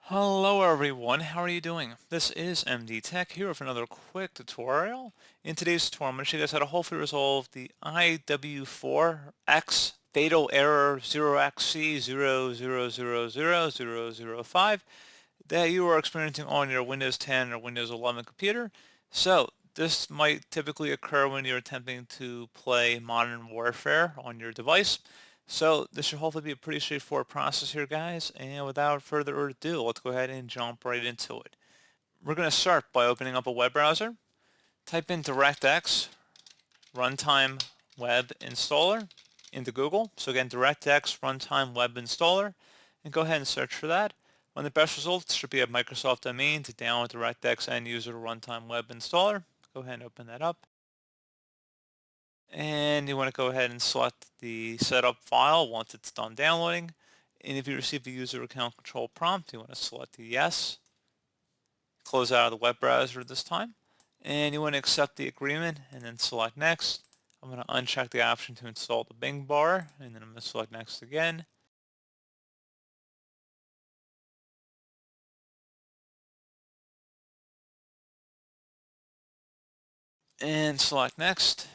Hello everyone, how are you doing? This is MD Tech here with another quick tutorial. In today's tutorial, I'm going to show you guys how to hopefully resolve the IW4x Fatal Error 0xC0000005 that you are experiencing on your Windows 10 or Windows 11 computer. So this might typically occur when you're attempting to play Modern Warfare on your device. So this should hopefully be a pretty straightforward process here, guys. And without further ado, let's go ahead and jump right into it. We're going to start by opening up a web browser. Type in DirectX Runtime Web Installer into Google. So again, DirectX Runtime Web Installer, and go ahead and search for that. One of the best results should be a Microsoft domain to download DirectX End User Runtime Web Installer. Go ahead and open that up. And you want to go ahead and select the setup file once it's done downloading. And if you receive the user account control prompt, you want to select yes. Close out of the web browser this time. And you want to accept the agreement and then select next. I'm going to uncheck the option to install the Bing bar, and then I'm going to select next again. And select next.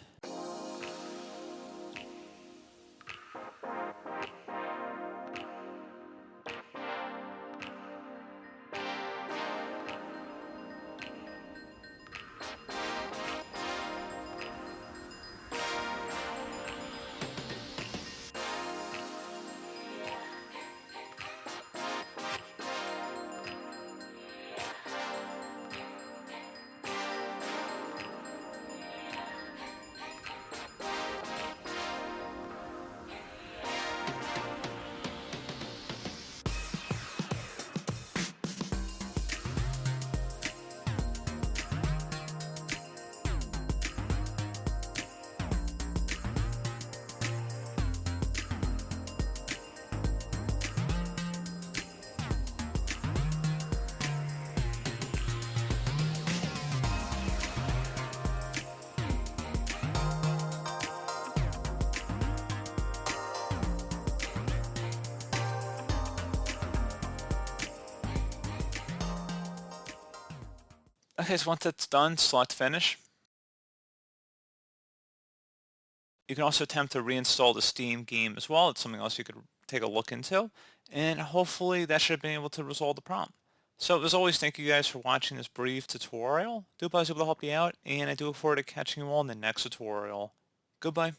Okay, so once that's done, select finish. You can also attempt to reinstall the Steam game as well. It's something else you could take a look into. And hopefully that should have been able to resolve the problem. So as always, thank you guys for watching this brief tutorial. I do hope I was able to help you out, and I do look forward to catching you all in the next tutorial. Goodbye.